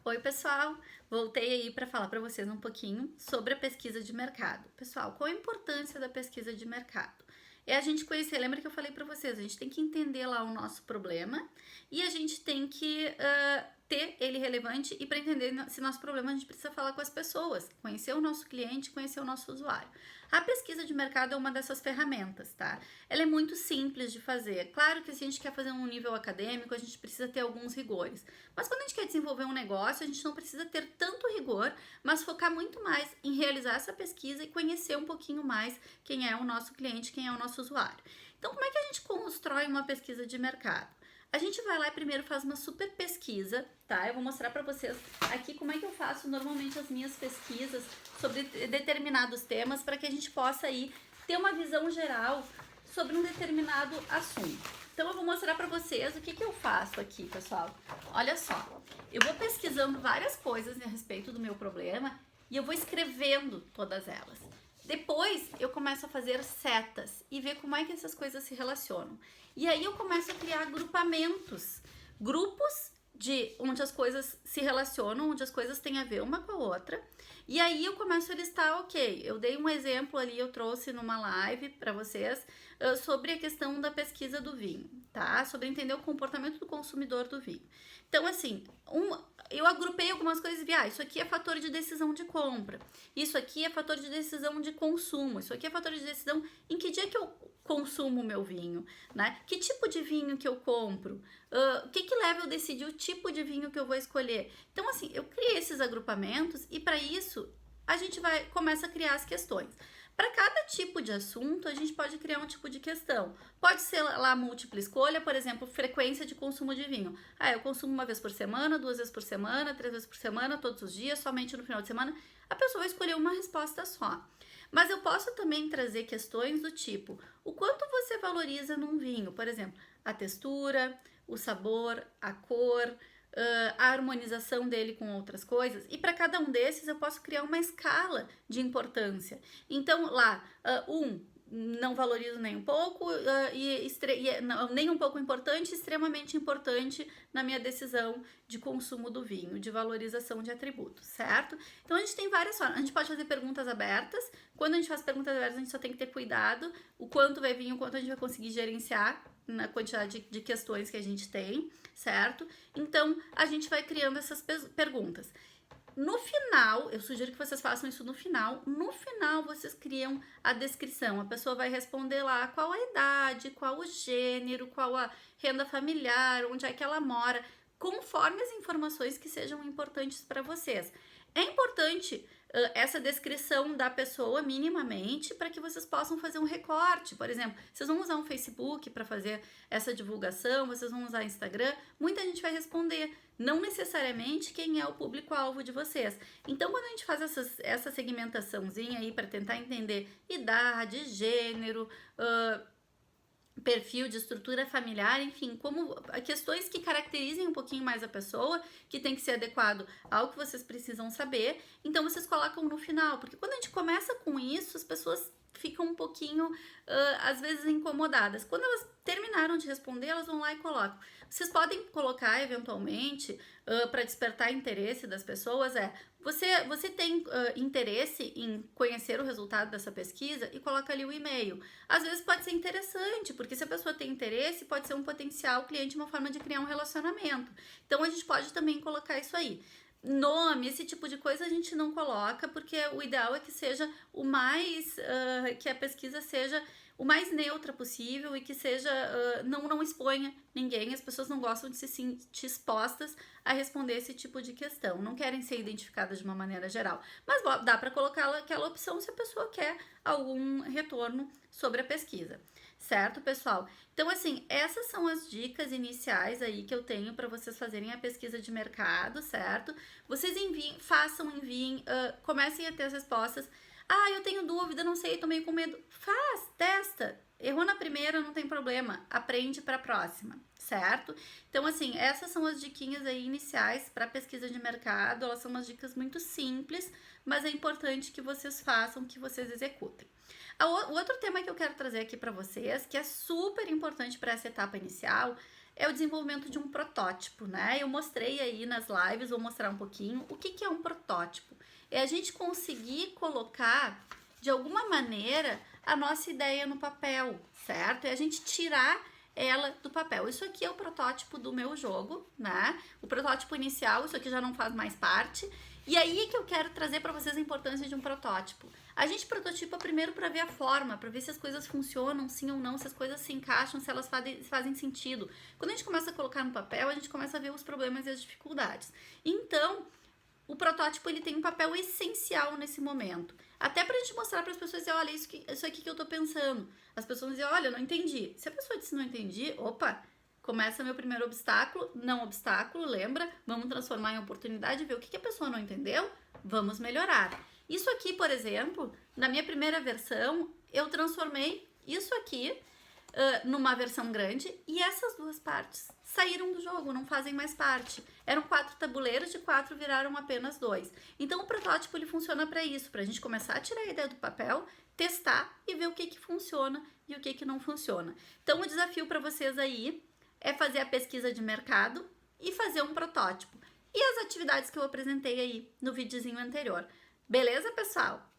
Oi, pessoal! Voltei aí para falar para vocês um pouquinho sobre a pesquisa de mercado. Pessoal, qual a importância da pesquisa de mercado? É a gente conhecer, lembra que eu falei para vocês, a gente tem que entender lá o nosso problema e a gente tem que ter ele relevante e para entender se nosso problema a gente precisa falar com as pessoas, conhecer o nosso cliente, conhecer o nosso usuário. A pesquisa de mercado é uma dessas ferramentas, tá? Ela é muito simples de fazer. Claro que se a gente quer fazer um nível acadêmico, a gente precisa ter alguns rigores. Mas quando a gente quer desenvolver um negócio, a gente não precisa ter tanto rigor, mas focar muito mais em realizar essa pesquisa e conhecer um pouquinho mais quem é o nosso cliente, quem é o nosso usuário. Então, como é que a gente constrói uma pesquisa de mercado? A gente vai lá e primeiro faz uma super pesquisa, tá? Eu vou mostrar para vocês aqui como é que eu faço normalmente as minhas pesquisas sobre determinados temas para que a gente possa aí ter uma visão geral sobre um determinado assunto. Então eu vou mostrar para vocês o que eu faço aqui, pessoal. Olha só, eu vou pesquisando várias coisas a respeito do meu problema e eu vou escrevendo todas elas. Depois eu começo a fazer setas e ver como é que essas coisas se relacionam. E aí eu começo a criar grupos de onde as coisas se relacionam, onde as coisas têm a ver uma com a outra. E aí eu começo a listar, ok, eu dei um exemplo ali, eu trouxe numa live para vocês sobre a questão da pesquisa do vinho, tá? Sobre entender o comportamento do consumidor do vinho. Então, assim, eu agrupei algumas coisas e vi, isso aqui é fator de decisão de compra, isso aqui é fator de decisão de consumo, isso aqui é fator de decisão em que dia que eu consumo o meu vinho, né? Que tipo de vinho que eu compro? O que leva eu decidir o tipo de vinho que eu vou escolher? Então, assim, eu criei esses agrupamentos e para isso a gente começa a criar as questões. Para cada tipo de assunto, a gente pode criar um tipo de questão. Pode ser lá múltipla escolha, por exemplo, frequência de consumo de vinho. Eu consumo uma vez por semana, 2 vezes por semana, 3 vezes por semana, todos os dias, somente no final de semana. A pessoa vai escolher uma resposta só. Mas eu posso também trazer questões do tipo: o quanto você valoriza num vinho? Por exemplo, a textura, o sabor, a cor, a harmonização dele com outras coisas. E para cada um desses eu posso criar uma escala de importância. Então lá, não valorizo nem um pouco, nem um pouco importante, extremamente importante na minha decisão de consumo do vinho, de valorização de atributos, certo? Então a gente tem várias formas. A gente pode fazer perguntas abertas. Quando a gente faz perguntas abertas, a gente só tem que ter cuidado o quanto vai vir, o quanto a gente vai conseguir gerenciar na quantidade de questões que a gente tem, certo? Então a gente vai criando essas perguntas. No final, eu sugiro que vocês façam isso no final. No final, vocês criam a descrição. A pessoa vai responder lá qual a idade, qual o gênero, qual a renda familiar, onde é que ela mora, conforme as informações que sejam importantes para vocês. É importante essa descrição da pessoa minimamente para que vocês possam fazer um recorte. Por exemplo, vocês vão usar um Facebook para fazer essa divulgação, vocês vão usar Instagram, muita gente vai responder, não necessariamente quem é o público-alvo de vocês. Então, quando a gente faz essa segmentaçãozinha aí para tentar entender idade, gênero, perfil de estrutura familiar, enfim, como questões que caracterizem um pouquinho mais a pessoa, que tem que ser adequado ao que vocês precisam saber, então vocês colocam no final, porque quando a gente começa com isso, as pessoas ficam um pouquinho, às vezes, incomodadas. Quando elas terminaram de responder, elas vão lá e colocam. Vocês podem colocar, eventualmente, para despertar interesse das pessoas, você tem interesse em conhecer o resultado dessa pesquisa? E coloca ali o e-mail. Às vezes pode ser interessante, porque se a pessoa tem interesse, pode ser um potencial cliente, uma forma de criar um relacionamento. Então, a gente pode também colocar isso aí. Nome, esse tipo de coisa a gente não coloca, porque o ideal é que seja o mais, que a pesquisa seja o mais neutra possível e que seja, não exponha ninguém. As pessoas não gostam de se sentir expostas a responder esse tipo de questão, não querem ser identificadas de uma maneira geral. Mas dá para colocar aquela opção se a pessoa quer algum retorno sobre a pesquisa. Certo, pessoal? Então, assim, essas são as dicas iniciais aí que eu tenho para vocês fazerem a pesquisa de mercado, certo? Vocês enviem, comecem a ter as respostas. Eu tenho dúvida, não sei, tô meio com medo. Testa. Errou na primeira, não tem problema. Aprende para a próxima, certo? Então, assim, essas são as diquinhas aí iniciais para pesquisa de mercado. Elas são umas dicas muito simples, mas é importante que vocês façam, que vocês executem. O outro tema que eu quero trazer aqui para vocês, que é super importante para essa etapa inicial, é o desenvolvimento de um protótipo, né? Eu mostrei aí nas lives, vou mostrar um pouquinho o que é um protótipo. É a gente conseguir colocar, de alguma maneira, a nossa ideia no papel, certo? É a gente tirar ela do papel. Isso aqui é o protótipo do meu jogo, né? O protótipo inicial, isso aqui já não faz mais parte. E aí que eu quero trazer para vocês a importância de um protótipo. A gente prototipa primeiro para ver a forma, para ver se as coisas funcionam sim ou não, se as coisas se encaixam, se elas fazem sentido. Quando a gente começa a colocar no papel, a gente começa a ver os problemas e as dificuldades. Então, o protótipo ele tem um papel essencial nesse momento. Até pra gente mostrar para as pessoas, olha, isso aqui que eu tô pensando. As pessoas dizem, olha, eu não entendi. Se a pessoa disse não entendi, opa, começa meu primeiro obstáculo, não obstáculo, lembra? Vamos transformar em oportunidade, ver o que a pessoa não entendeu, vamos melhorar. Isso aqui, por exemplo, na minha primeira versão, eu transformei isso aqui numa versão grande e essas duas partes saíram do jogo, não fazem mais parte. Eram 4 tabuleiros, de 4 viraram apenas 2. Então o protótipo ele funciona para isso, para a gente começar a tirar a ideia do papel, testar e ver o que funciona e o que não funciona. Então o desafio para vocês aí é fazer a pesquisa de mercado e fazer um protótipo. E as atividades que eu apresentei aí no videozinho anterior. Beleza, pessoal?